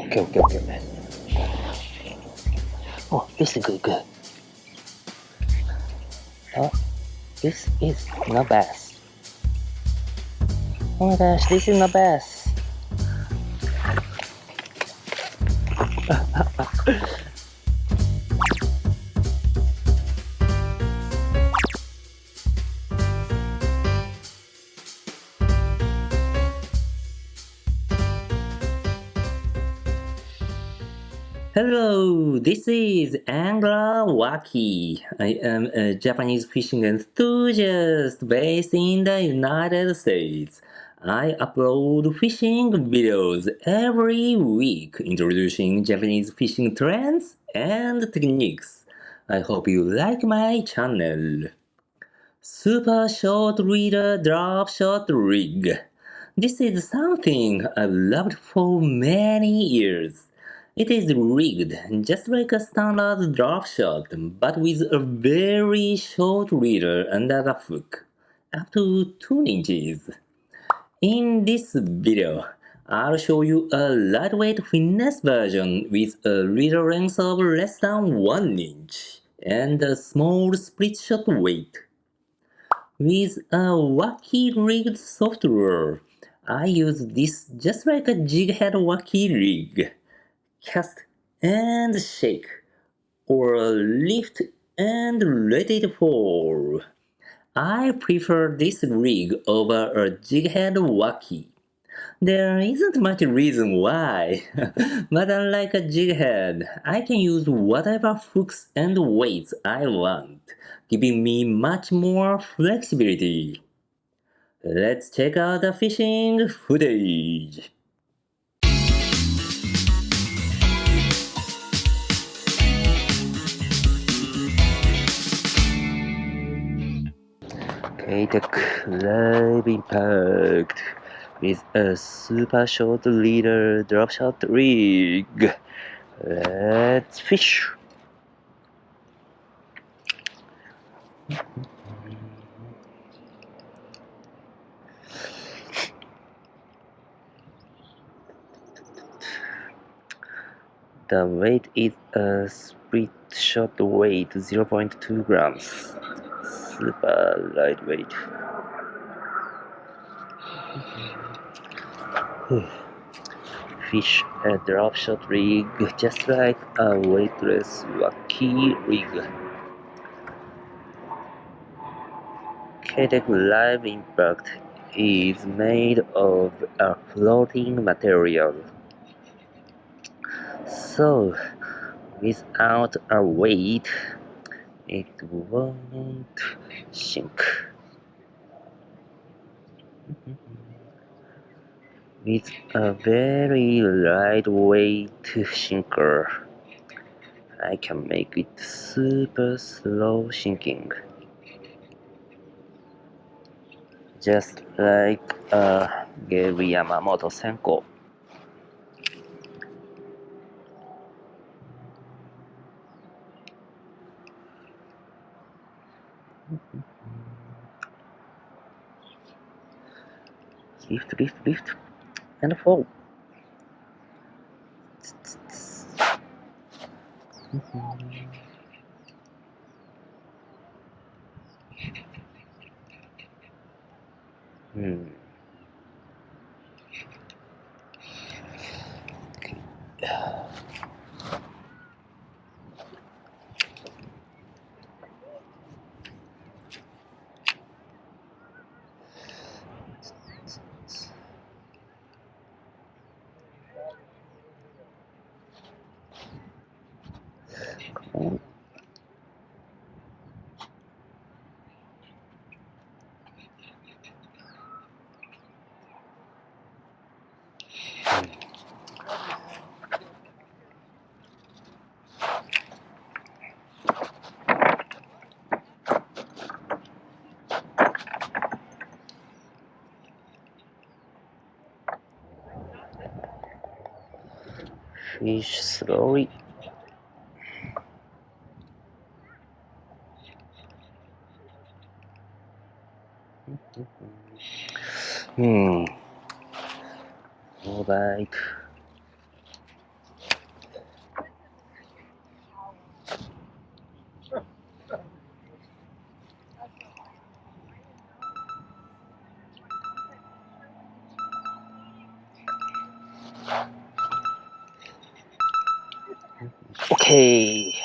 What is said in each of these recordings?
Okay. Oh, this is good. Oh, this is not bass. Oh my gosh, this is not bass. Hello, this is Angler Waki. I am a Japanese fishing enthusiast based in the United States. I upload fishing videos every week introducing Japanese fishing trends and techniques. I hope you like my channel. Super short reader drop shot rig. This is something I've loved for many years. It is rigged just like a standard drop shot, but with a very short reader under the hook, up to 2 inches. In this video, I'll show you a lightweight finesse version with a reader length of less than 1 inch and a small split shot weight. With a Waki rigged software, I use this just like a jig head Waki rig. Cast and shake, or lift and let it fall. I prefer this rig over a jig head Waki. There isn't much reason why, but unlike a jig head, I can use whatever hooks and weights I want, giving me much more flexibility. Let's check out the fishing footage. Keitech live impact with a super short leader drop shot rig. Let's fish. The weight is a split shot weight 0.2 grams. Super lightweight. Fish a drop shot rig just like a weightless Waki rig. Keitech Live Impact is made of a floating material, so without a weight, it won't sink. With a very lightweight sinker, I can make it super slow sinking. Just like a Gary Yamamoto Senko. Lift, and fall. Fish slowly. Alright. Okay.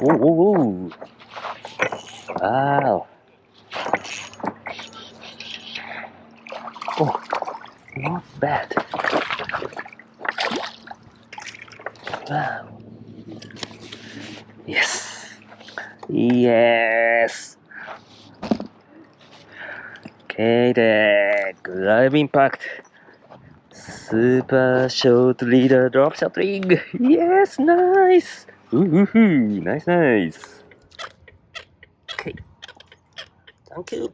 Ooh. Wow. Oh, not bad. Wow. Yes. Yes. Keitech, live impact. Super short leader drop shot rig. Yes, nice. Ooh, nice. Okay. Thank you.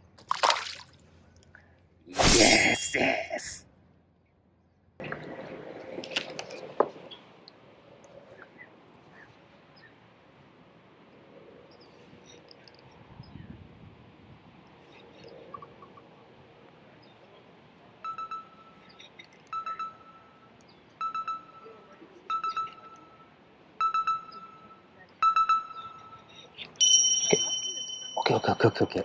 Yes. Okay.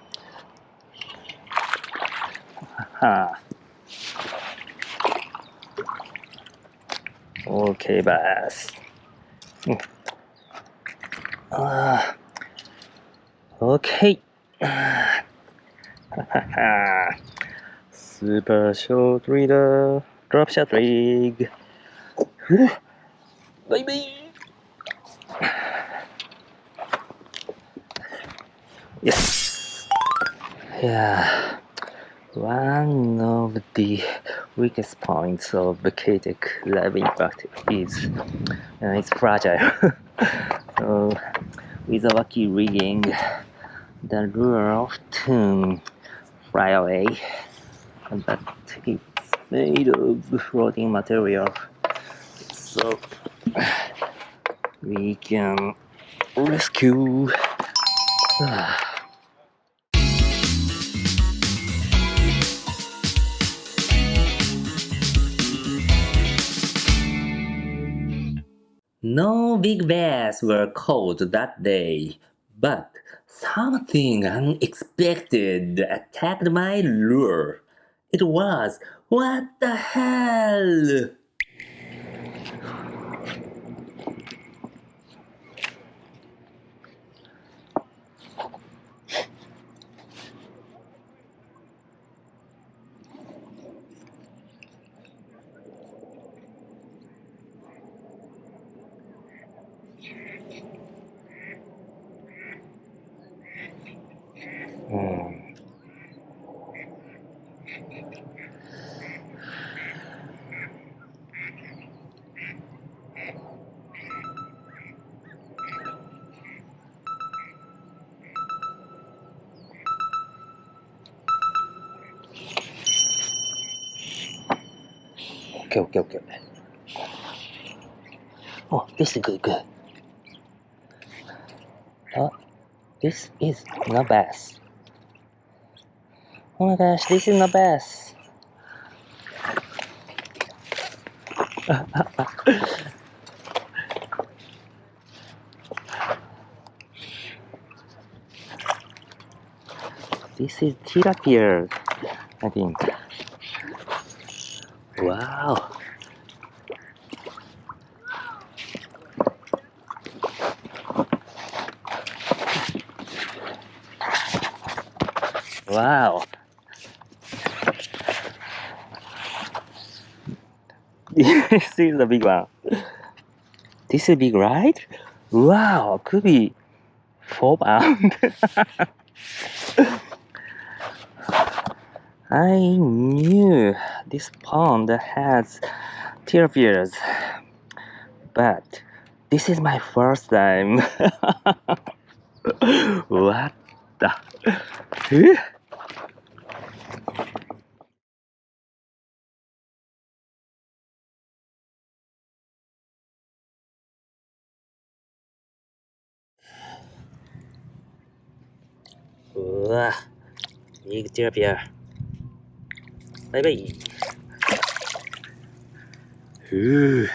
Okay, bass. Okay. Super short reader, drop shot rig. Baby. Yes. Yeah. One of the weakest points of the Keitech live impact is it's fragile. So with the Waki rigging, the lure often fly away, but it's made of floating material, so we can rescue. No big bass were caught that day, but something unexpected attacked my lure. It was, what the hell? Okay. Oh, this is good. Oh, this is not bass. Oh my gosh, this is not bass. This is tilapia, I think. Wow. Wow. This is a big one. This is big, right? Wow, could be 4 pounds. I knew this pond has tilapias, but this is my first time. What the? Wow, big tilapia. Bye. Ooh,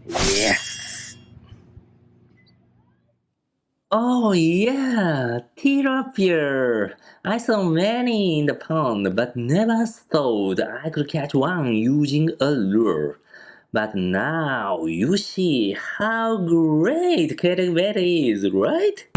yes. Oh yeah, tilapia. I saw many in the pond, but never thought I could catch one using a lure. But now you see how great Keitech is, right?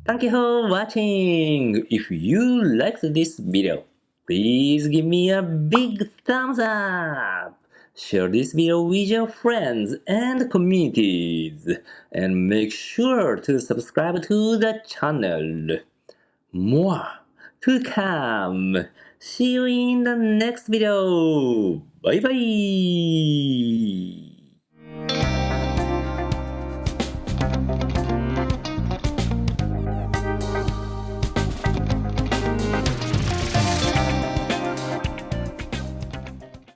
Thank you for watching. If you liked this video, please give me a big thumbs up. Share this video with your friends and communities. And make sure to subscribe to the channel. More to come. See you in the next video. Bye bye.